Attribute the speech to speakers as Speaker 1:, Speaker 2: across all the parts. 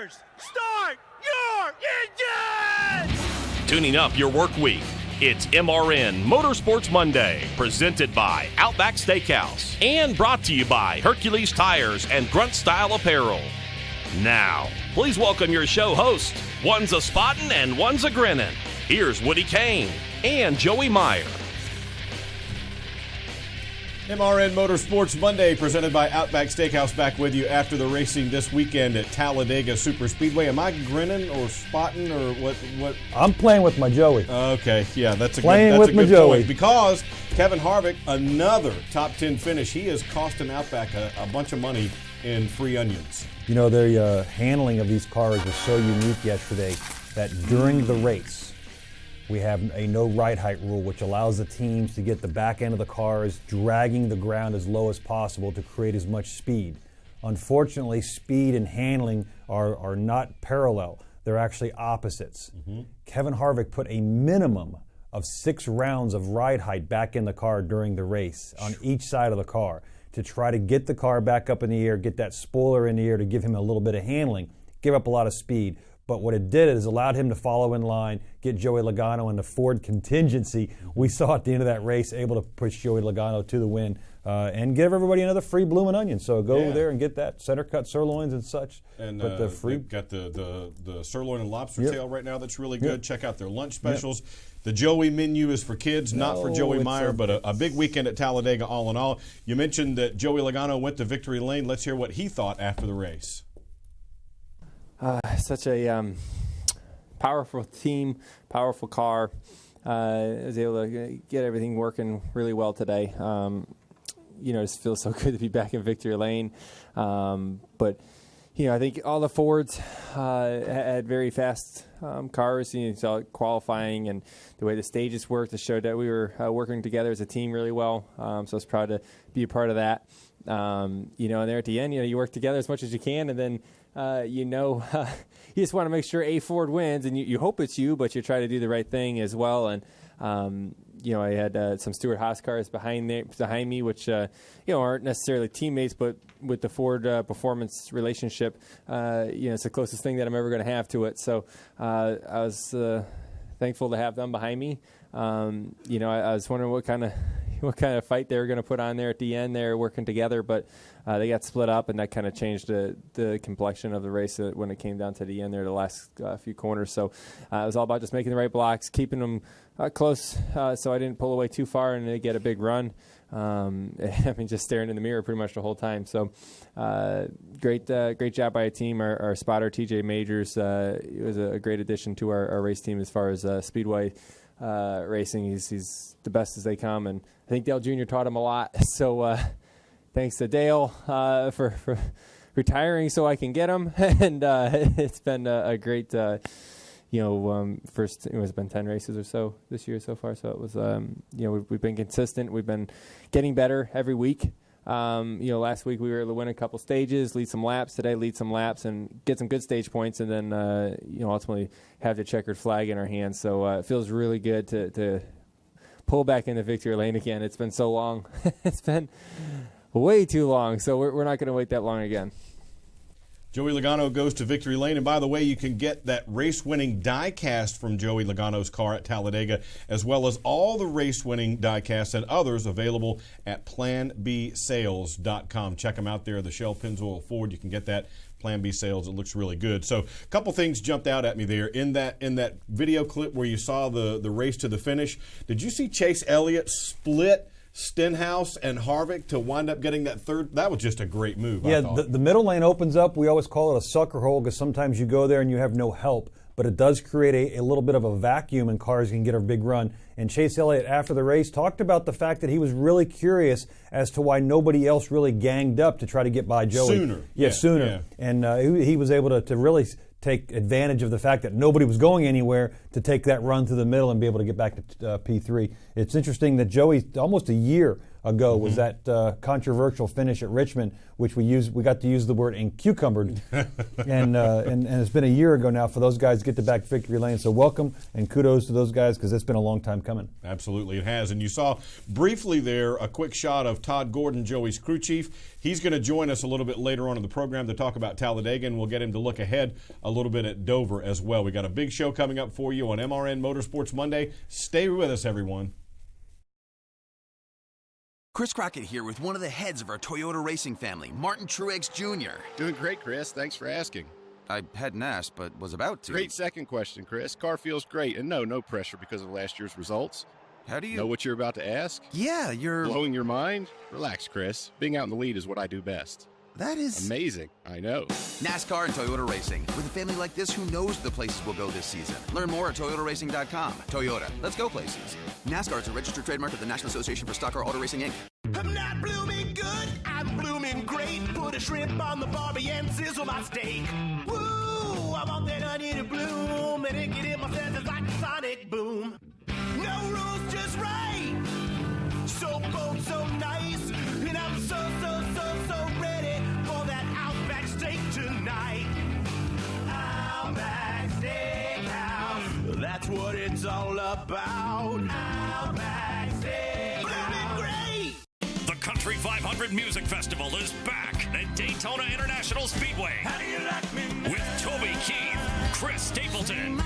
Speaker 1: Tires, start your engine!
Speaker 2: Tuning up your work week. It's MRN Motorsports Monday, presented by Outback Steakhouse and brought to you by Hercules Tires and Grunt Style Apparel. Now, please welcome your show hosts. One's a spottin' and one's a grinnin'. Here's Woody Kane and Joey Meyer.
Speaker 3: MRN Motorsports Monday, presented by Outback Steakhouse, back with you after the racing this weekend at Talladega Super Speedway. Am I grinning or spotting or what?
Speaker 4: I'm playing with my Joey.
Speaker 3: Okay, yeah, that's a
Speaker 4: playing
Speaker 3: good,
Speaker 4: with my Joey.
Speaker 3: Point, because Kevin Harvick, another top 10 finish. He is costing Outback a bunch of money in free onions.
Speaker 4: You know, their handling of these cars was so unique yesterday that during the race, we have a no ride height rule, which allows the teams to get the back end of the cars dragging the ground as low as possible to create as much speed. Unfortunately, speed and handling are not parallel. They're actually opposites. Kevin Harvick put a minimum of 6 rounds of ride height back in the car during the race on each side of the car to try to get the car back up in the air, get that spoiler in the air to give him a little bit of handling, give up a lot of speed. But what it did is allowed him to follow in line, get Joey Logano in the Ford contingency. We saw at the end of that race, able to push Joey Logano to the win and give everybody another free bloomin' onion. So go there and get that center cut sirloins and such.
Speaker 3: And
Speaker 4: but the free
Speaker 3: they've got the sirloin and lobster tail right now. That's really good. Check out their lunch specials. The Joey menu is for kids, not for Joey Meyer, but a big weekend at Talladega all in all. You mentioned that Joey Logano went to victory lane. Let's hear what he thought after the race.
Speaker 5: Such a powerful team, powerful car. I was able to get everything working really well today. It just feels so good to be back in victory lane. But I think all the Fords had very fast cars. You saw qualifying and the way the stages worked. It showed that we were working together as a team really well. So I was proud to be a part of that. And there at the end, you work together as much as you can, and then you just want to make sure a Ford wins, and you hope it's you, but you try to do the right thing as well. And I had some Stewart Haas cars behind me, which aren't necessarily teammates, but with the Ford performance relationship, it's the closest thing that I'm ever going to have to it. So I was thankful to have them behind me. I was wondering what kind of fight they were going to put on there at the end. They're working together, but they got split up, and that kind of changed the complexion of the race when it came down to the end there, the last few corners. So it was all about just making the right blocks, keeping them close so I didn't pull away too far and they get a big run. Just staring in the mirror pretty much the whole time. So great job by a team. Our spotter, TJ Majors, he was a great addition to our race team as far as Speedway racing. He's the best as they come, and I think Dale Jr. taught him a lot. So thanks to Dale for retiring so I can get him, and it's been a great first it's been 10 races or so this year so far. So it was we've been consistent. We've been getting better every week. Last week we were able to win a couple stages, lead some laps. Today, lead some laps and get some good stage points, and then ultimately have the checkered flag in our hands. So it feels really good to pull back into victory lane again. It's been so long. It's been way too long. So we're not going to wait that long again.
Speaker 3: Joey Logano goes to victory lane. And by the way, you can get that race-winning die-cast from Joey Logano's car at Talladega, as well as all the race-winning die-casts and others available at planbsales.com. Check them out there. The Shell Pennzoil Ford, you can get that. Plan B sales. It looks really good. So a couple things jumped out at me there. In that video clip where you saw the race to the finish, did you see Chase Elliott split Stenhouse and Harvick to wind up getting that third? That was just a great move.
Speaker 4: Yeah, the middle lane opens up. We always call it a sucker hole because sometimes you go there and you have no help, but it does create a little bit of a vacuum and cars can get a big run. And Chase Elliott, after the race, talked about the fact that he was really curious as to why nobody else really ganged up to try to get by Joey.
Speaker 3: Sooner.
Speaker 4: Sooner.
Speaker 3: Yeah.
Speaker 4: And he was able to really take advantage of the fact that nobody was going anywhere to take that run through the middle and be able to get back to P3. It's interesting that Joey, almost a year ago was that controversial finish at Richmond, which we got to use the word "cucumbered," and it's been a year ago now for those guys to get to back victory lane. So welcome and kudos to those guys because it's been a long time coming.
Speaker 3: Absolutely, it has. And you saw briefly there a quick shot of Todd Gordon, Joey's crew chief. He's going to join us a little bit later on in the program to talk about Talladega, and we'll get him to look ahead a little bit at Dover as well. We got a big show coming up for you on MRN Motorsports Monday. Stay with us, everyone.
Speaker 6: Chris Crockett here with one of the heads of our Toyota racing family, Martin Truex Jr.
Speaker 7: Doing great, Chris. Thanks for asking.
Speaker 6: I hadn't asked, but was about to.
Speaker 7: Great second question, Chris. Car feels great, and no pressure because of last year's results.
Speaker 6: How do you
Speaker 7: know what you're about to ask?
Speaker 6: Yeah, you're
Speaker 7: blowing your mind? Relax, Chris. Being out in the lead is what I do best.
Speaker 6: That is
Speaker 7: amazing. I know.
Speaker 6: NASCAR and Toyota Racing. With a family like this, who knows the places we'll go this season? Learn more at toyotaracing.com. Toyota, let's go places. NASCAR is a registered trademark of the National Association for Stock Car Auto Racing, Inc.
Speaker 1: I'm not blooming good, I'm blooming great. Put a shrimp on the barbie and sizzle my steak. Woo, I want that onion to bloom, and it get in my senses like a sonic boom. No rules, just right. So bold, so nice, and I'm so ready for that Outback steak tonight. Outback Steakhouse, that's what it's all about. Outback Steakhouse, blooming great.
Speaker 8: The Country 500 Music Festival is back at Daytona International Speedway.
Speaker 1: How do you like me?
Speaker 8: With Toby Keith, Chris Stapleton,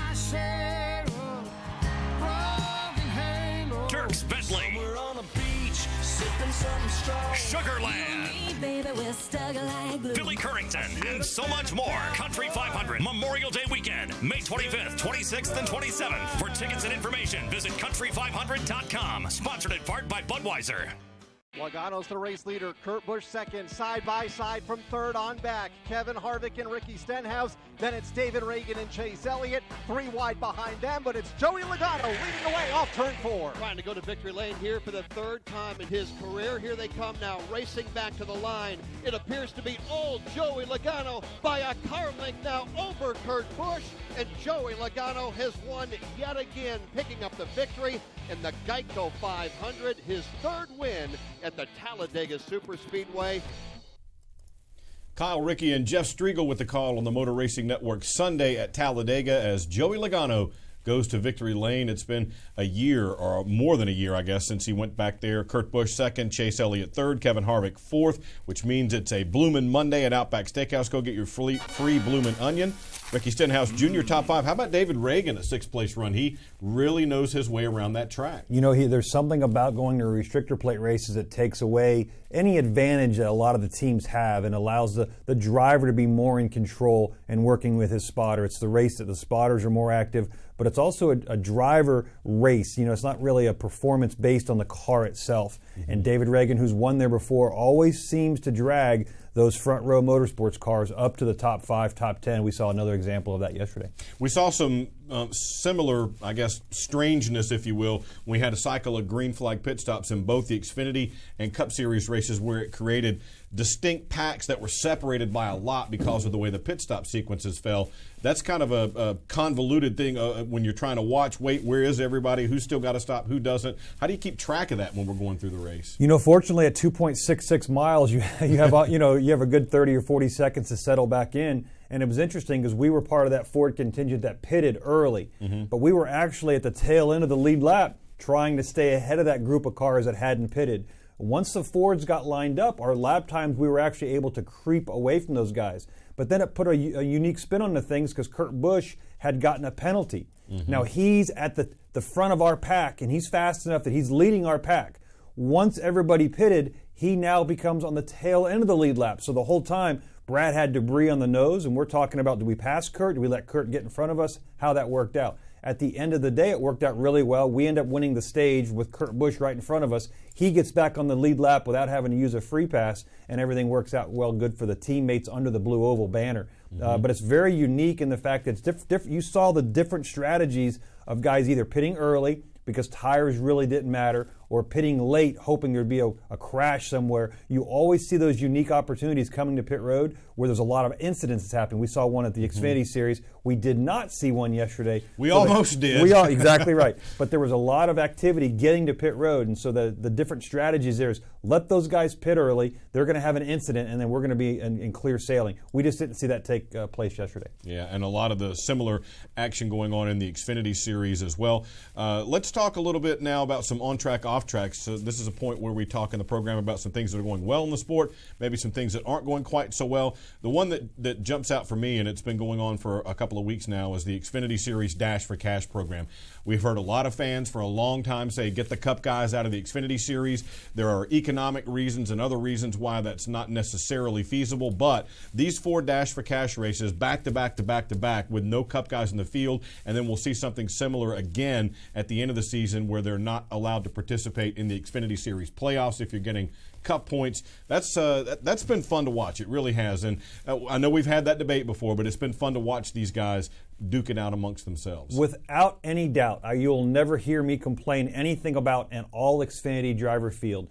Speaker 8: Dirks Bentley, Sugarland, Billy Currington, and so much more. Country 500 Memorial Day weekend, May 25th, 26th, and 27th. For tickets and information, visit country500.com. Sponsored in part by Budweiser.
Speaker 9: Logano's the race leader. Kurt Busch second, side by side from third on back. Kevin Harvick and Ricky Stenhouse. Then it's David Reagan and Chase Elliott. 3 wide behind them, but it's Joey Logano leading the way off turn 4.
Speaker 10: Trying to go to victory lane here for the third time in his career. Here they come now, racing back to the line. It appears to be old Joey Logano by a car length now over Kurt Busch. And Joey Logano has won yet again, picking up the victory in the Geico 500, his third win at the Talladega Superspeedway.
Speaker 3: Kyle Rickey and Jeff Striegel with the call on the Motor Racing Network Sunday at Talladega as Joey Logano goes to victory lane. It's been a year, or more than a year, I guess, since he went back there. Kurt Busch second, Chase Elliott third, Kevin Harvick fourth, which means it's a Bloomin' Monday at Outback Steakhouse. Go get your free Bloomin' Onion. Ricky Stenhouse Jr., top 5. How about David Reagan, a 6th-place run? He really knows his way around that track.
Speaker 4: You know, there's something about going to restrictor plate races that takes away any advantage that a lot of the teams have and allows the driver to be more in control and working with his spotter. It's the race that the spotters are more active, but it's also a driver race. You know, it's not really a performance based on the car itself. Mm-hmm. And David Reagan, who's won there before, always seems to drag those front row motorsports cars up to the top 5, top 10. We saw another example of that yesterday.
Speaker 3: We saw some similar, I guess, strangeness, if you will, when we had a cycle of green flag pit stops in both the Xfinity and Cup Series races where it created distinct packs that were separated by a lot because of the way the pit stop sequences fell. That's kind of a convoluted thing when you're trying to watch, wait, where is everybody, who's still got to stop, who doesn't. How do you keep track of that when we're going through the race?
Speaker 4: You know, fortunately at 2.66 miles, you have a good 30 or 40 seconds to settle back in. And it was interesting because we were part of that Ford contingent that pitted early, but we were actually at the tail end of the lead lap trying to stay ahead of that group of cars that hadn't pitted. Once the Fords got lined up, our lap times, we were actually able to creep away from those guys. But then it put a unique spin on the things because Kurt Busch had gotten a penalty. Now he's at the front of our pack, and he's fast enough that he's leading our pack. Once everybody pitted, he now becomes on the tail end of the lead lap. So the whole time, Brad had debris on the nose, and we're talking about, do we pass Kurt? Do we let Kurt get in front of us? How that worked out. At the end of the day, it worked out really well. We end up winning the stage with Kurt Busch right in front of us. He gets back on the lead lap without having to use a free pass, and everything works out well, good for the teammates under the blue oval banner. But it's very unique in the fact that it's you saw the different strategies of guys either pitting early because tires really didn't matter, or pitting late hoping there'd be a crash somewhere. You always see those unique opportunities coming to pit road where there's a lot of incidents that's happening. We saw one at the Xfinity Series. We did not see one yesterday.
Speaker 3: We almost did.
Speaker 4: Exactly right. But there was a lot of activity getting to pit road, and so the different strategies there is let those guys pit early. They're going to have an incident, and then we're going to be in clear sailing. We just didn't see that take place yesterday.
Speaker 3: Yeah, and a lot of the similar action going on in the Xfinity Series as well. Let's talk a little bit now about some on-track, off-track. So this is a point where we talk in the program about some things that are going well in the sport, maybe some things that aren't going quite so well. The one that jumps out for me, and it's been going on for a couple of weeks now, is the Xfinity Series Dash for Cash program. We've heard a lot of fans for a long time say, get the Cup guys out of the Xfinity Series. There are economic reasons and other reasons why that's not necessarily feasible, but these 4 Dash for Cash races back to back to back to back with no Cup guys in the field, and then we'll see something similar again at the end of the season where they're not allowed to participate in the Xfinity Series playoffs if you're getting Cup points. That's been fun to watch. It really has. And I know we've had that debate before, but it's been fun to watch these guys duke it out amongst themselves.
Speaker 4: Without any doubt, you'll never hear me complain anything about an all Xfinity driver field.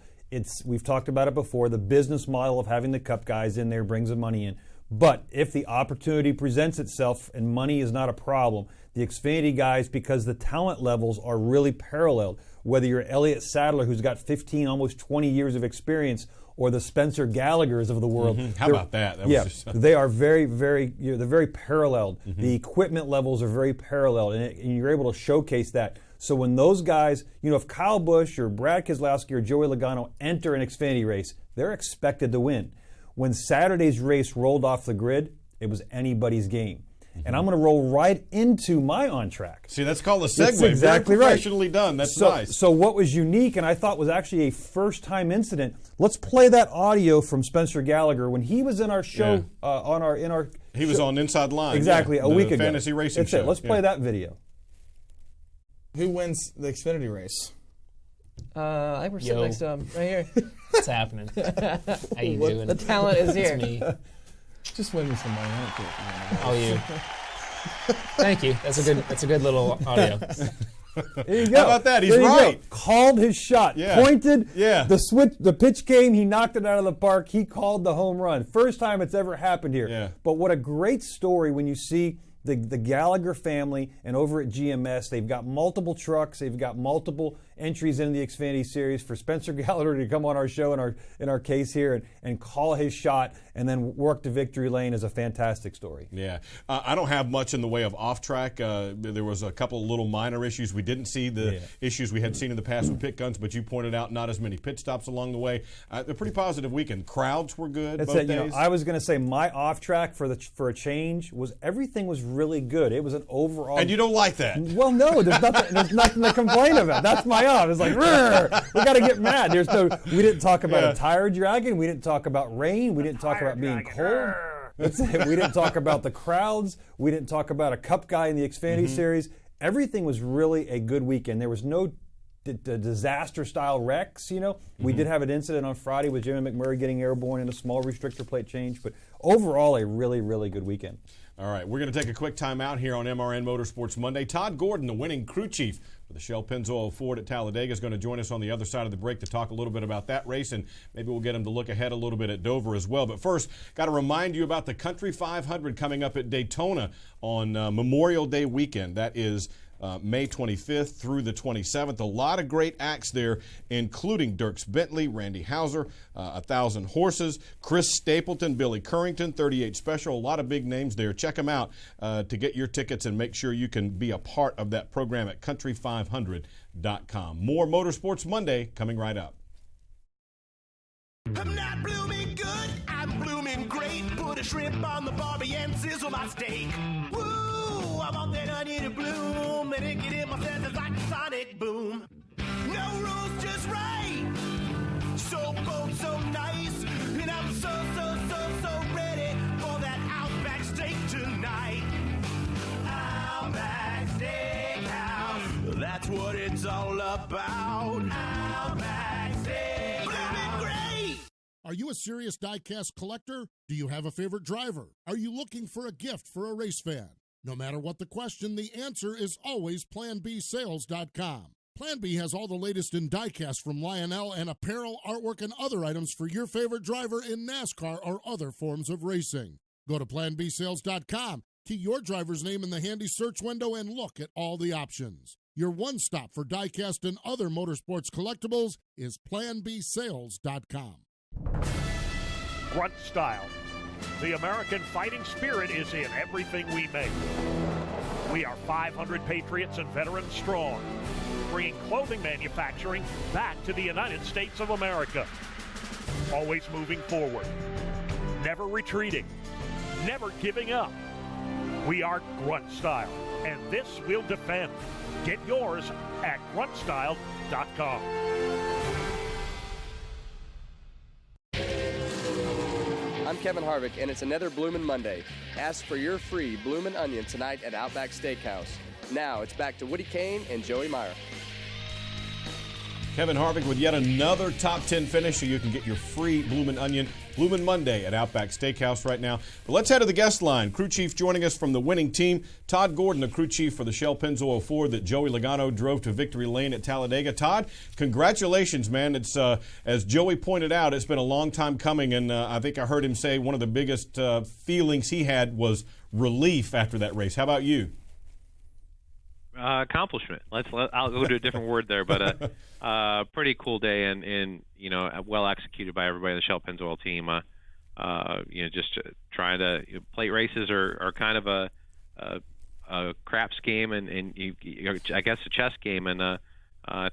Speaker 4: We've talked about it before. The business model of having the Cup guys in there brings the money in. But if the opportunity presents itself and money is not a problem, the Xfinity guys, because the talent levels are really paralleled, whether you're Elliott Sadler, who's got 15, almost 20 years of experience, or the Spencer Gallaghers of the world.
Speaker 3: How about that?
Speaker 4: They are very, very, they're very paralleled. The equipment levels are very parallel, and you're able to showcase that. So when those guys, if Kyle Busch or Brad Keselowski or Joey Logano enter an Xfinity race, they're expected to win. When Saturday's race rolled off the grid, it was anybody's game. And I'm going to roll right into my on-track.
Speaker 3: See, that's called a segue.
Speaker 4: That's exactly
Speaker 3: very professionally done. That's nice.
Speaker 4: So what was unique and I thought was actually a first-time incident, let's play that audio from Spencer Gallagher when he was in our show.
Speaker 3: He was on Inside Line.
Speaker 4: Exactly, a week ago.
Speaker 3: Fantasy racing show.
Speaker 4: Let's play that video.
Speaker 11: Who wins the Xfinity race?
Speaker 12: I think we're sitting next to him right here.
Speaker 13: What's happening? How you doing?
Speaker 12: The talent is here.
Speaker 13: It's me.
Speaker 11: Just win me some money. I don't care.
Speaker 13: Oh, you. Thank you. That's a good little audio.
Speaker 4: There you go.
Speaker 3: How about that? He's right.
Speaker 4: Called his shot.
Speaker 3: Yeah.
Speaker 4: Pointed.
Speaker 3: Yeah.
Speaker 4: The pitch came. He knocked it out of the park. He called the home run. First time it's ever happened here.
Speaker 3: Yeah.
Speaker 4: But what a great story when you see the Gallagher family, and over at GMS, they've got multiple trucks. They've got multiple entries in the Xfinity Series. For Spencer Gallagher to come on our show in our case here and call his shot and then work to victory lane is a fantastic story.
Speaker 3: Yeah. I don't have much in the way of off-track. There was a couple of little minor issues. We didn't see the issues we had seen in the past with pit guns, but you pointed out not as many pit stops along the way. A pretty positive weekend. Crowds were good both days.
Speaker 4: I was going to say my off-track for a change was everything was really good. It was an overall.
Speaker 3: And you don't like that?
Speaker 4: Well, no. There's nothing to complain about. That's my off. It's like, we got to get mad. We didn't talk about a tire dragging. We didn't talk about rain. We didn't talk about being cold. That's it. We didn't talk about the crowds. We didn't talk about a Cup guy in the Xfinity Series. Everything was really a good weekend. There was no disaster-style wrecks, We did have an incident on Friday with Jimmy McMurray getting airborne in a small restrictor plate change, but overall a really, really good weekend.
Speaker 3: All right, we're going to take a quick time out here on MRN Motorsports Monday. Todd Gordon, the winning crew chief for the Shell Pennzoil Ford at Talladega, is going to join us on the other side of the break to talk a little bit about that race, and maybe we'll get him to look ahead a little bit at Dover as well. But first, got to remind you about the Country 500 coming up at Daytona on Memorial Day weekend. That is May 25th through the 27th. A lot of great acts there, including Dierks Bentley, Randy Houser, 1,000 Horses, Chris Stapleton, Billy Currington, 38 Special. A lot of big names there. Check them out to get your tickets and make sure you can be a part of that program at country500.com. More Motorsports Monday coming right up.
Speaker 1: I'm not blooming good, I'm blooming great. Put a shrimp on the barbie and sizzle my steak. Woo, I want that onion to bloom, and it get in my senses like a sonic boom. No rules, just right. So cold, so nice, and I'm so ready for that Outback steak tonight. Outback Steakhouse, that's what it's all about. Outback Steakhouse. Blooming great.
Speaker 14: Are you a serious die-cast collector? Do you have a favorite driver? Are you looking for a gift for a race fan? No matter what the question, the answer is always PlanBSales.com. Plan B has all the latest in diecast from Lionel and apparel, artwork, and other items for your favorite driver in NASCAR or other forms of racing. Go to planbsales.com, key your driver's name in the handy search window, and look at all the options. Your one stop for diecast and other motorsports collectibles is planbsales.com.
Speaker 15: Grunt style. The American fighting spirit is in everything we make. We are 500 patriots and veterans strong, bringing clothing manufacturing back to the United States of America. Always moving forward, never retreating, never giving up. We are Grunt Style, and this we'll defend. Get yours at gruntstyle.com.
Speaker 16: I'm Kevin Harvick, and it's another Bloomin' Monday. Ask for your free Bloomin' Onion tonight at Outback Steakhouse. Now it's back to Woody Kane and Joey Meyer.
Speaker 3: Kevin Harvick with yet another top 10 finish, so you can get your free Bloomin' Onion, Bloomin' Monday at Outback Steakhouse right now. But let's head to the guest line. Crew chief joining us from the winning team, Todd Gordon, the crew chief for the Shell Pennzoil Ford that Joey Logano drove to victory lane at Talladega. Todd, congratulations, man. It's as Joey pointed out, it's been a long time coming, and I think I heard him say one of the biggest feelings he had was relief after that race. How about you?
Speaker 17: Accomplishment. I'll go to a different word there, but pretty cool day and well executed by everybody in the Shell Pennzoil team. Just trying to plate races are kind of a craps game and I guess a chess game. And I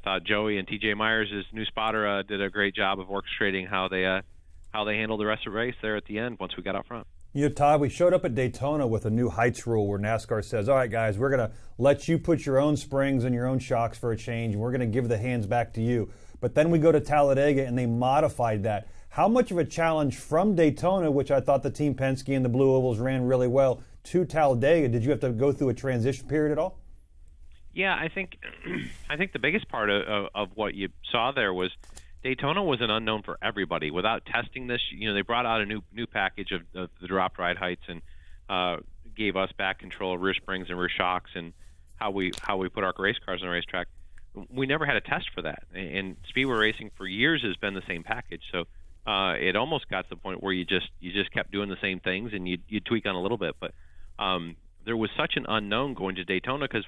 Speaker 17: thought Joey and TJ Myers, his new spotter, did a great job of orchestrating how they handled the rest of the race there at the end once we got out front.
Speaker 4: Todd, we showed up at Daytona with a new heights rule where NASCAR says, all right, guys, we're going to let you put your own springs and your own shocks for a change, and we're going to give the hands back to you. But then we go to Talladega, and they modified that. How much of a challenge from Daytona, which I thought the Team Penske and the Blue Ovals ran really well, to Talladega, did you have to go through a transition period at all?
Speaker 17: Yeah, I think the biggest part of what you saw there was Daytona was an unknown for everybody. Without testing this, they brought out a new package of the dropped ride heights and gave us back control of rear springs and rear shocks and how we put our race cars on the racetrack. We never had a test for that, and Speedway racing for years has been the same package. So it almost got to the point where you just kept doing the same things and you tweak on a little bit. But there was such an unknown going to Daytona because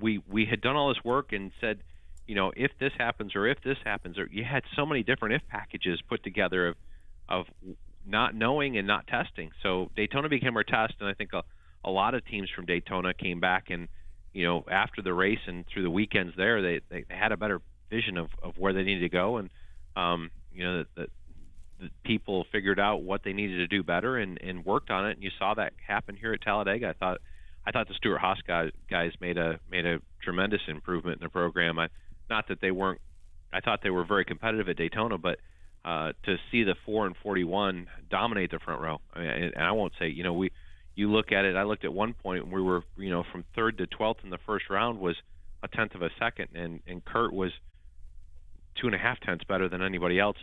Speaker 17: we had done all this work and said, if this happens, or you had so many different if packages put together of not knowing and not testing. So Daytona became our test, and I think a lot of teams from Daytona came back and, after the race and through the weekends there, they had a better vision of where they needed to go, and the people figured out what they needed to do better and worked on it, and you saw that happen here at Talladega. I thought the Stewart Haas guys made a tremendous improvement in the program. Not that they weren't. I thought they were very competitive at Daytona, but to see the 4 and 41 dominate the front row, and I won't say, you look at it. I looked at one point and we were, from 3rd to 12th in the first round was a tenth of a second, and Kurt was 2.5 tenths better than anybody else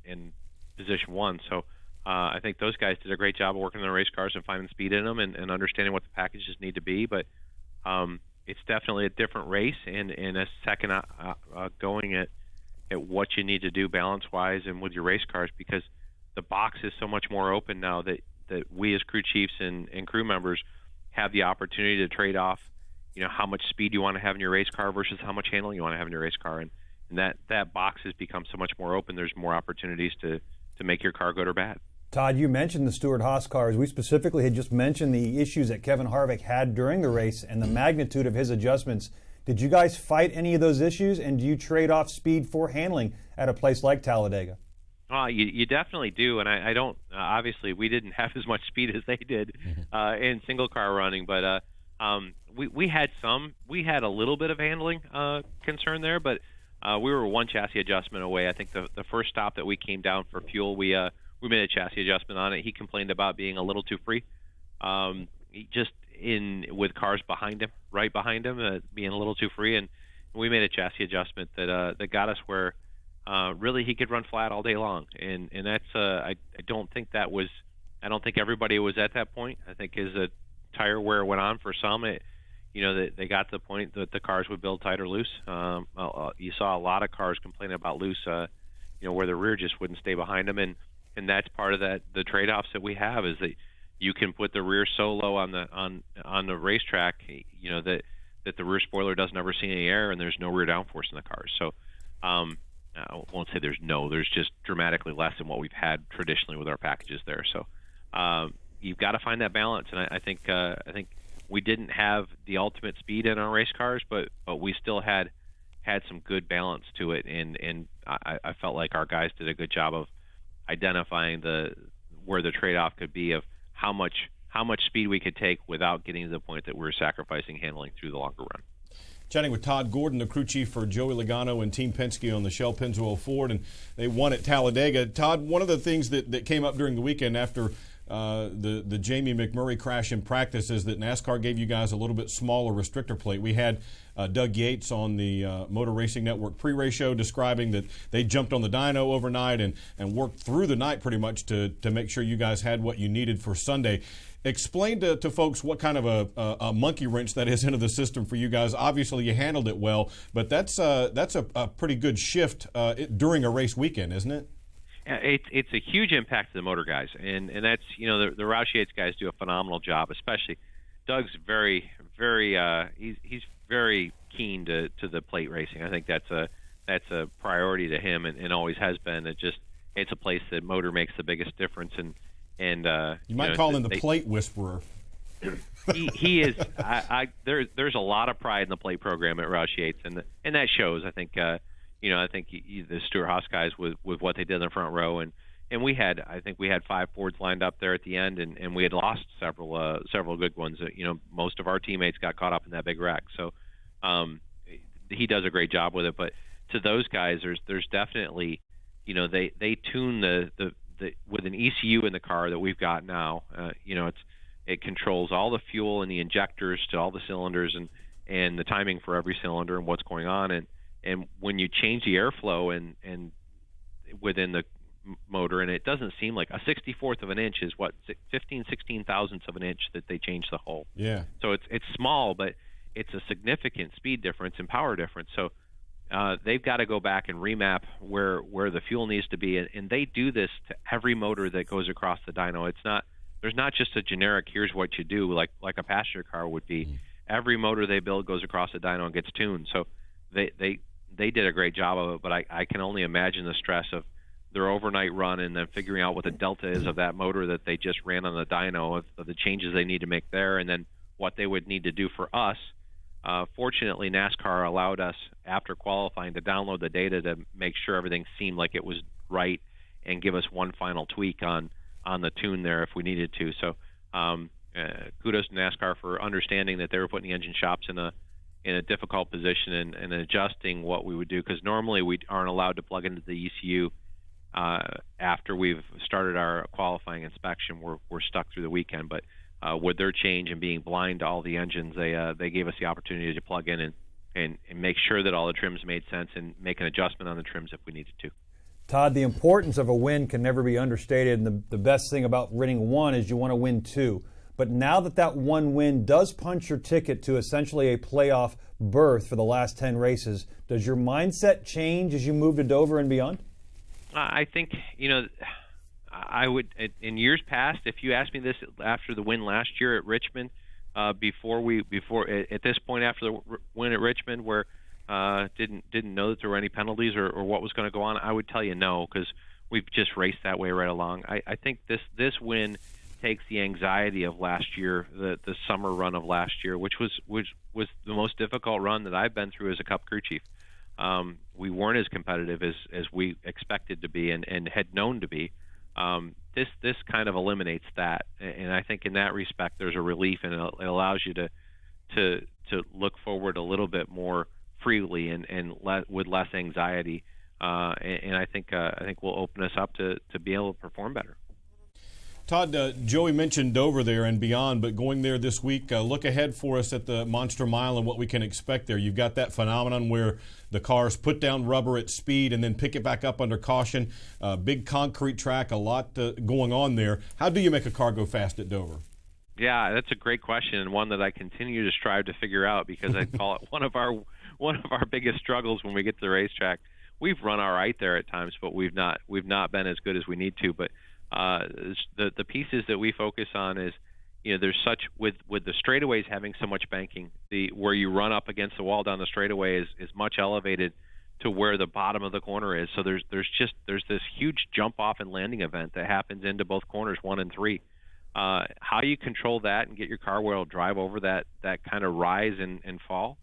Speaker 17: in position 1. So I think those guys did a great job of working on their race cars and finding speed in them and understanding what the packages need to be, but. It's definitely a different race and a second going at what you need to do balance-wise and with your race cars, because the box is so much more open now that we as crew chiefs and crew members have the opportunity to trade off, how much speed you want to have in your race car versus how much handling you want to have in your race car. And that box has become so much more open. There's more opportunities to make your car good or bad.
Speaker 4: Todd, you mentioned the Stewart Haas cars. We specifically had just mentioned the issues that Kevin Harvick had during the race and the magnitude of his adjustments. Did you guys fight any of those issues, and do you trade off speed for handling at a place like Talladega?
Speaker 17: You definitely do, and I don't. Obviously, we didn't have as much speed as they did in single car running, but we had some. We had a little bit of handling concern there, but we were one chassis adjustment away. I think the first stop that we came down for fuel, we made a chassis adjustment on it. He complained about being a little too free, with cars behind him, right behind him, being a little too free. And we made a chassis adjustment that got us where really he could run flat all day long. And that's I don't think everybody was at that point. I think as the tire wear went on for some, they got to the point that the cars would build tight or loose. You saw a lot of cars complaining about loose, where the rear just wouldn't stay behind them, and that's part of the trade-offs that we have is that you can put the rear so low on the racetrack, that the rear spoiler doesn't ever see any air and there's no rear downforce in the cars. So I won't say there's just dramatically less than what we've had traditionally with our packages there. So you've got to find that balance, and I think we didn't have the ultimate speed in our race cars, but we still had some good balance to it, and I felt like our guys did a good job of identifying where the trade-off could be of how much speed we could take without getting to the point that we were sacrificing handling through the longer run.
Speaker 3: Chatting with Todd Gordon, the crew chief for Joey Logano and Team Penske on the Shell Pennzoil Ford, and they won at Talladega. Todd, one of the things that came up during the weekend after the Jamie McMurray crash in practice is that NASCAR gave you guys a little bit smaller restrictor plate. We had Doug Yates on the Motor Racing Network pre-race show describing that they jumped on the dyno overnight and worked through the night pretty much to make sure you guys had what you needed for Sunday. Explain to folks what kind of a monkey wrench that is into the system for you guys. Obviously, you handled it well, but that's a pretty good shift during a race weekend, isn't it?
Speaker 17: It's a huge impact to the motor guys, and that's the Roush Yates guys do a phenomenal job. Especially Doug's very he's very keen to the plate racing. I think that's a priority to him, and always has been. It's a place that motor makes the biggest difference, and
Speaker 3: you might call him the plate whisperer.
Speaker 17: He is. There's a lot of pride in the plate program at Roush Yates, and that shows. I think the Stuart Haas guys with what they did in the front row, and we had 5 Fords lined up there at the end, and we had lost several good ones. Most of our teammates got caught up in that big wreck. So he does a great job with it. But to those guys, there's definitely they tune the with an ECU in the car that we've got now. It controls all the fuel and the injectors to all the cylinders and the timing for every cylinder and what's going on. And when you change the airflow and within the motor, and it doesn't seem like a 64th of an inch is 16 thousandths of an inch that they change the hull.
Speaker 3: Yeah.
Speaker 17: So it's small, but it's a significant speed difference and power difference. So they've got to go back and remap where the fuel needs to be, and they do this to every motor that goes across the dyno. There's not just a generic here's what you do like a passenger car would be. Every motor they build goes across the dyno and gets tuned. So they did a great job of it, but I can only imagine the stress of their overnight run and then figuring out what the delta is of that motor that they just ran on the dyno, of the changes they need to make there, and then what they would need to do for us. Fortunately, NASCAR allowed us, after qualifying, to download the data to make sure everything seemed like it was right and give us one final tweak on the tune there if we needed to. So kudos to NASCAR for understanding that they were putting the engine shops in a difficult position and adjusting what we would do, because normally we aren't allowed to plug into the ECU after we've started our qualifying inspection. We're stuck through the weekend, but with their change and being blind to all the engines, they gave us the opportunity to plug in and make sure that all the trims made sense and make an adjustment on the trims if we needed to.
Speaker 4: Todd, the importance of a win can never be understated, and the best thing about winning one is you want to win two. But now that one win does punch your ticket to essentially a playoff berth for the last 10 races, does your mindset change as you move to Dover and beyond? I
Speaker 17: think, I would, in years past, if you asked me this after the win last year at Richmond, at this point after the win at Richmond, where didn't know that there were any penalties or what was going to go on, I would tell you no, because we've just raced that way right along. I think this win takes the anxiety of last year, the summer run of last year, which was the most difficult run that I've been through as a Cup crew chief. We weren't as competitive as we expected to be and had known to be. This kind of eliminates that, and I think in that respect there's a relief, and it allows you to look forward a little bit more freely and with less anxiety, and I think will open us up to be able to perform better.
Speaker 3: Todd, Joey mentioned Dover there and beyond, but going there this week, look ahead for us at the Monster Mile and what we can expect there. You've got that phenomenon where the cars put down rubber at speed and then pick it back up under caution. Big concrete track, a lot going on there. How do you make a car go fast at Dover?
Speaker 17: Yeah, that's a great question, and one that I continue to strive to figure out, because I call it one of our biggest struggles when we get to the racetrack. We've run all right there at times, but we've not been as good as we need to. But the pieces that we focus on is, there's such with the straightaways having so much banking, where you run up against the wall down the straightaway is much elevated to where the bottom of the corner is. So there's this huge jump off and landing event that happens into both corners 1 and 3. How you control that and get your car wheel drive over that kind of rise and fall.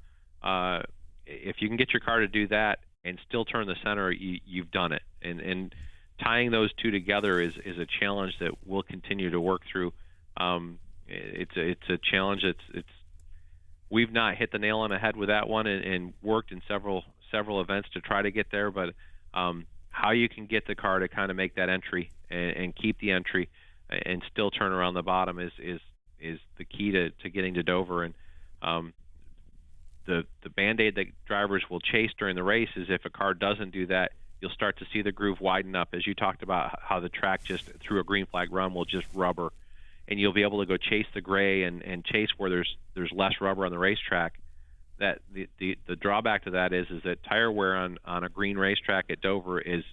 Speaker 17: If you can get your car to do that and still turn the center, you've done it. And tying those two together is a challenge that we'll continue to work through. It's a challenge. We've not hit the nail on the head with that one, and worked in several events to try to get there. But how you can get the car to kind of make that entry and keep the entry and still turn around the bottom is the key to getting to Dover. And the Band-Aid that drivers will chase during the race is, if a car doesn't do that, you'll start to see the groove widen up, as you talked about how the track just through a green flag run will just rubber, and you'll be able to go chase the gray and chase where there's less rubber on the racetrack. That the drawback to that is that tire wear on a green racetrack at Dover is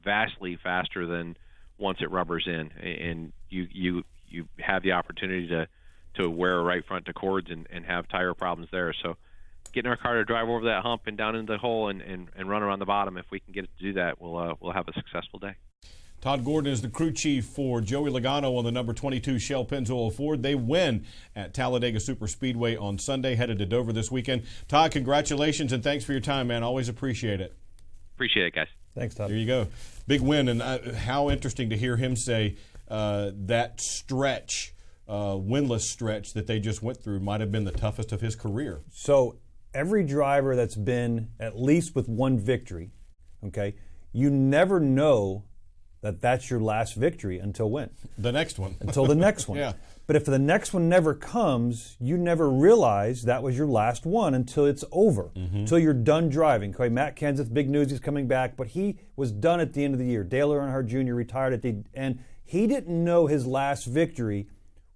Speaker 17: vastly faster than once it rubbers in, and you have the opportunity to wear a right front to cords and have tire problems there. So getting our car to drive over that hump and down into the hole and run around the bottom, if we can get it to do that, we'll have a successful day.
Speaker 3: Todd Gordon is the crew chief for Joey Logano on the number 22 Shell Pennzoil Ford. They win at Talladega Superspeedway on Sunday, headed to Dover this weekend. Todd, congratulations, and thanks for your time, man. Always appreciate it.
Speaker 17: Appreciate it, guys.
Speaker 4: Thanks, Todd.
Speaker 3: There you go. Big win, and how interesting to hear him say that stretch, winless stretch that they just went through might have been the toughest of his career.
Speaker 4: So every driver that's been at least with one victory, okay, you never know that's your last victory until when?
Speaker 3: The next one.
Speaker 4: Until the next one.
Speaker 3: Yeah.
Speaker 4: But if the next one never comes, you never realize that was your last one until it's over, until you're done driving. Okay, Matt Kenseth, big news, he's coming back, but he was done at the end of the year. Dale Earnhardt Jr. retired at the end. He didn't know his last victory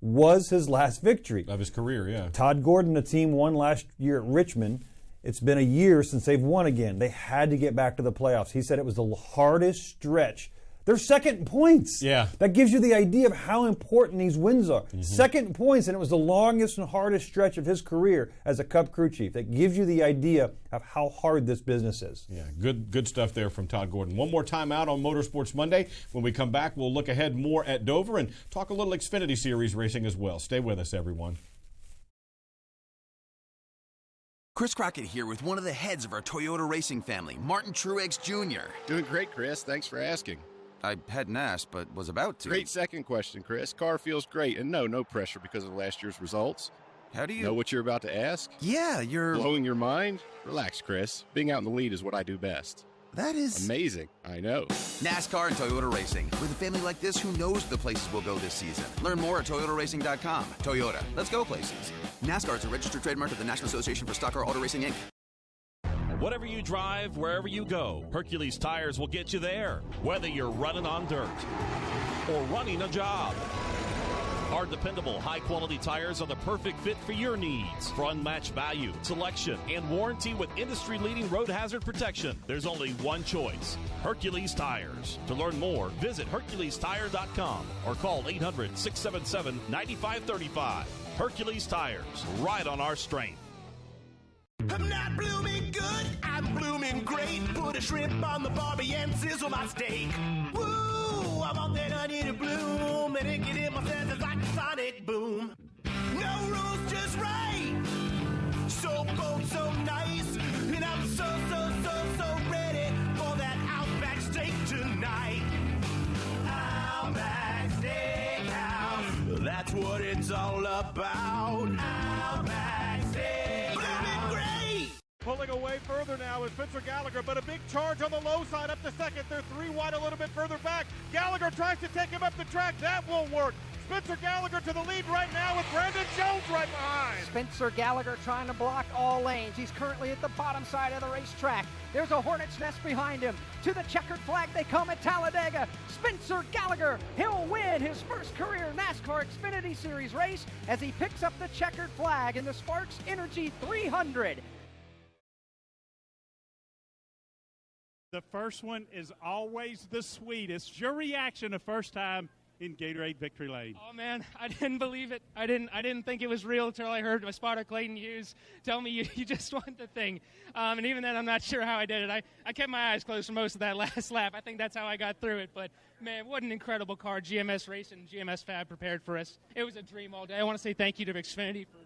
Speaker 4: was his last victory.
Speaker 3: Of his career, yeah.
Speaker 4: Todd Gordon, the team won last year at Richmond. It's been a year since they've won again. They had to get back to the playoffs. He said it was the hardest stretch. They're second in points.
Speaker 3: Yeah.
Speaker 4: That gives you the idea of how important these wins are. Second in points, and it was the longest and hardest stretch of his career as a Cup crew chief. That gives you the idea of how hard this business is.
Speaker 3: Yeah, good stuff there from Todd Gordon. One more time out on Motorsports Monday. When we come back, we'll look ahead more at Dover and talk a little Xfinity Series racing as well. Stay with us, everyone.
Speaker 6: Chris Crockett here with one of the heads of our Toyota racing family, Martin Truex Jr.
Speaker 7: Doing great, Chris. Thanks for asking.
Speaker 6: I hadn't asked, but was about to.
Speaker 7: Great second question, Chris. Car feels great, and no pressure because of last year's results.
Speaker 6: How do you
Speaker 7: know what you're about to ask?
Speaker 6: Yeah, you're
Speaker 7: blowing your mind. Relax, Chris. Being out in the lead is what I do best.
Speaker 6: That is
Speaker 7: amazing. I know.
Speaker 6: NASCAR and Toyota Racing. With a family like this, who knows the places we'll go this season? Learn more at toyotaracing.com. Toyota, let's go places. NASCAR is a registered trademark of the National Association for Stock Car Auto Racing, Inc.
Speaker 2: Whatever you drive, wherever you go, Hercules Tires will get you there, whether you're running on dirt or running a job. Our dependable, high-quality tires are the perfect fit for your needs. For unmatched value, selection, and warranty with industry-leading road hazard protection, there's only one choice, Hercules Tires. To learn more, visit HerculesTire.com or call 800-677-9535. Hercules Tires, right on our strength.
Speaker 1: I'm not blooming good, I'm blooming great. Put a shrimp on the barbie and sizzle my steak. Woo, I want that onion to bloom, and it get in my senses like a sonic boom. No rules, just right. So bold, so nice, and I'm so ready for that Outback steak tonight. Outback Steakhouse, that's what it's all about. Outback Steakhouse.
Speaker 9: Pulling away further now is Spencer Gallagher, but a big charge on the low side up to second. They're 3 wide a little bit further back. Gallagher tries to take him up the track. That won't work. Spencer Gallagher to the lead right now with Brandon Jones right behind.
Speaker 18: Spencer Gallagher trying to block all lanes. He's currently at the bottom side of the racetrack. There's a hornet's nest behind him. To the checkered flag they come at Talladega. Spencer Gallagher, he'll win his first career NASCAR Xfinity Series race as he picks up the checkered flag in the Sparks Energy 300.
Speaker 19: The first one is always the sweetest. Your reaction the first time in Gatorade Victory Lane?
Speaker 20: Oh man, I didn't believe it. I didn't think it was real until I heard my spotter Clayton Hughes tell me you just won the thing. And even then, I'm not sure how I did it. I kept my eyes closed for most of that last lap. I think that's how I got through it. But man, what an incredible car GMS Racing and GMS Fab prepared for us. It was a dream all day. I want to say thank you to Xfinity for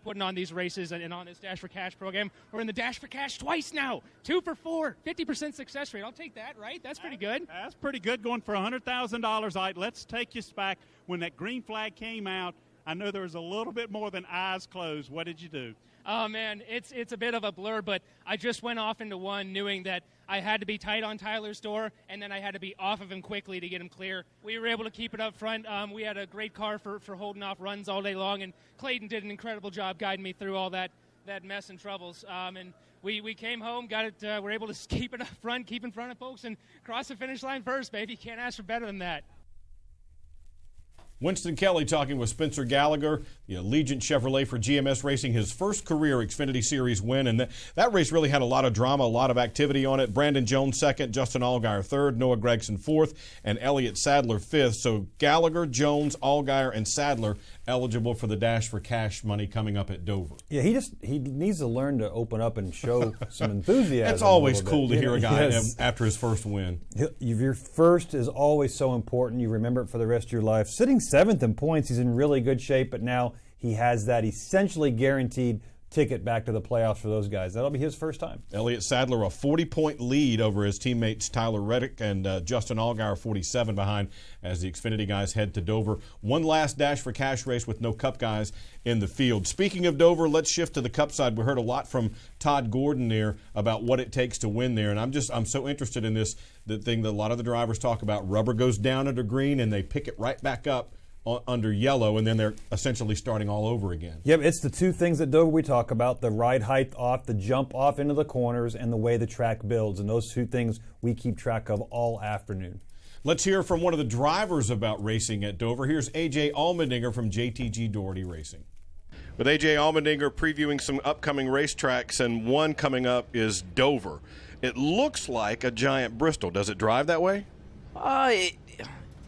Speaker 20: putting on these races and on this Dash for Cash program. We're in the Dash for Cash twice now. 2 for 4, 50% success rate. I'll take that, right? That's pretty good.
Speaker 19: That's pretty good, going for $100,000. All right, let's take you back. When that green flag came out, I know there was a little bit more than eyes closed. What did you do?
Speaker 20: Oh, man, it's a bit of a blur, but I just went off into one knowing that I had to be tight on Tyler's door, and then I had to be off of him quickly to get him clear. We were able to keep it up front. We had a great car for holding off runs all day long, and Clayton did an incredible job guiding me through all that mess and troubles. And we came home, got it. We're able to keep it up front, keep in front of folks, and cross the finish line first, baby. Can't ask for better than that.
Speaker 3: Winston Kelly talking with Spencer Gallagher, the Allegiant Chevrolet for GMS Racing, his first career Xfinity Series win. And that race really had a lot of drama, a lot of activity on it. Brandon Jones second, Justin Allgaier third, Noah Gragson fourth, and Elliott Sadler fifth. So Gallagher, Jones, Allgaier, and Sadler eligible for the Dash for Cash money coming up at Dover.
Speaker 4: Yeah, he needs to learn to open up and show some enthusiasm.
Speaker 3: That's always cool to hear a guy after his first win.
Speaker 4: Your first is always so important. You remember it for the rest of your life. Sitting 7th in points, he's in really good shape, but now he has that essentially guaranteed ticket back to the playoffs for those guys. That'll be his first time.
Speaker 3: Elliott Sadler, a 40-point lead over his teammates Tyler Reddick and Justin Allgaier, 47 behind, as the Xfinity guys head to Dover. One last Dash for Cash race with no Cup guys in the field. Speaking of Dover, let's shift to the Cup side. We heard a lot from Todd Gordon there about what it takes to win there, and I'm so interested in this, the thing that a lot of the drivers talk about. Rubber goes down under green, and they pick it right back up under yellow, and then they're essentially starting all over again.
Speaker 4: Yep, it's the two things at Dover we talk about, the ride height off, the jump off into the corners, and the way the track builds. And those two things we keep track of all afternoon.
Speaker 3: Let's hear from one of the drivers about racing at Dover. Here's A.J. Allmendinger from JTG Doherty Racing. With A.J. Allmendinger previewing some upcoming racetracks, and one coming up is Dover. It looks like a giant Bristol. Does it drive that way?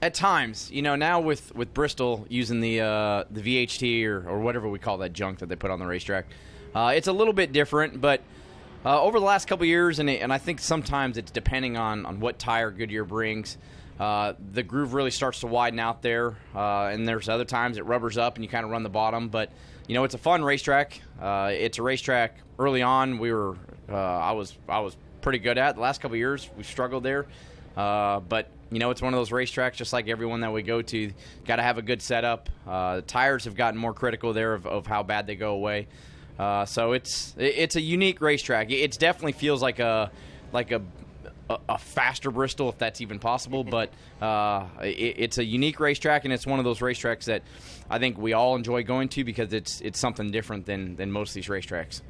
Speaker 21: At times, now with Bristol using the VHT or whatever we call that junk that they put on the racetrack, it's a little bit different. But over the last couple of years, and I think sometimes it's depending on what tire Goodyear brings, the groove really starts to widen out there. And there's other times it rubbers up and you kind of run the bottom. But it's a fun racetrack. It's a racetrack. Early on, I was pretty good at. The last couple of years, we struggled there, but. It's one of those racetracks, just like everyone that we go to. Got to have a good setup. Tires have gotten more critical there of how bad they go away. So it's a unique racetrack. It definitely feels like a faster Bristol, if that's even possible. But it's a unique racetrack, and it's one of those racetracks that I think we all enjoy going to because it's something different than most of these racetracks.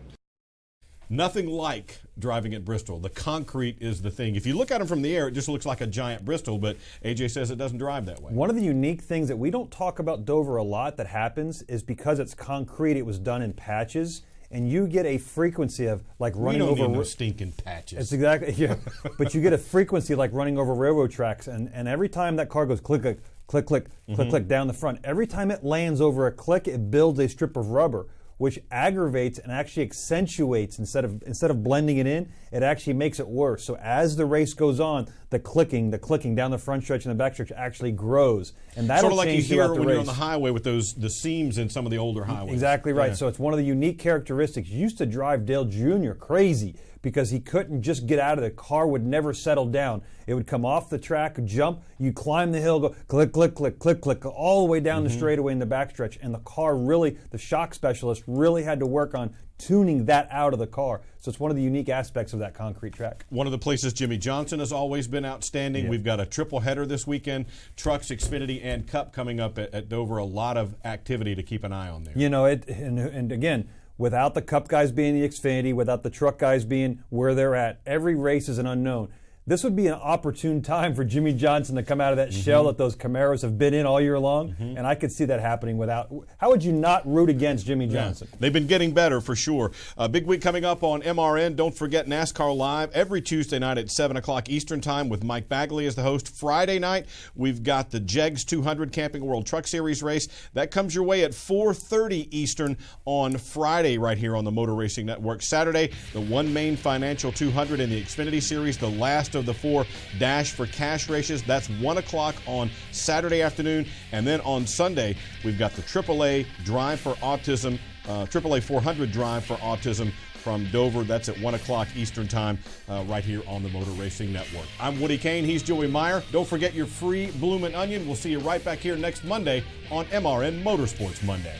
Speaker 3: Nothing like driving at Bristol. The concrete is the thing. If you look at them from the air, it just looks like a giant Bristol, but AJ says it doesn't drive that way.
Speaker 4: One of the unique things that we don't talk about Dover a lot that happens is because it's concrete, it was done in patches, and you get a frequency of like running over.
Speaker 3: We don't need no stinking patches.
Speaker 4: It's exactly, yeah. But you get a frequency like running over railroad tracks, and every time that car goes click, click, click, click, click, click down the front, every time it lands over a click, it builds a strip of rubber, which aggravates and actually accentuates instead of blending it in, it actually makes it worse. So as the race goes on, the clicking down the front stretch and the back stretch actually grows, and that'll
Speaker 3: sort of like
Speaker 4: change
Speaker 3: you hear
Speaker 4: when
Speaker 3: you're on the highway with the seams in some of the older highways.
Speaker 4: Exactly right.
Speaker 3: Yeah.
Speaker 4: So it's one of the unique characteristics. You used to drive Dale Jr. crazy because he couldn't just get out of the car, would never settle down. It would come off the track, jump, you climb the hill, go click, click, click, click, click, all the way down the straightaway in the backstretch. And the car really, the shock specialist really had to work on tuning that out of the car. So it's one of the unique aspects of that concrete track.
Speaker 3: One of the places Jimmy Johnson has always been outstanding.
Speaker 4: Yeah.
Speaker 3: We've got a triple header this weekend, Trucks, Xfinity, and Cup coming up at Dover. A lot of activity to keep an eye on there.
Speaker 4: You know, and again, without the Cup guys being the Xfinity, without the truck guys being where they're at, every race is an unknown. This would be an opportune time for Jimmy Johnson to come out of that shell that those Camaros have been in all year long, and I could see that happening without. How would you not root against Jimmy Johnson?
Speaker 3: Yeah. They've been getting better for sure. Big week coming up on MRN. Don't forget NASCAR Live every Tuesday night at 7 o'clock Eastern Time with Mike Bagley as the host. Friday night, we've got the JEGS 200 Camping World Truck Series race. That comes your way at 4:30 Eastern on Friday right here on the Motor Racing Network. Saturday, the One Main Financial 200 in the Xfinity Series, the last of the 4 Dash for Cash races. That's 1 o'clock on Saturday afternoon. And then on Sunday, we've got the AAA Drive for Autism, AAA 400 Drive for Autism from Dover. That's at 1 o'clock Eastern Time right here on the Motor Racing Network. I'm Woody Kane. He's Joey Meyer. Don't forget your free Bloomin' Onion. We'll see you right back here next Monday on MRN Motorsports Monday.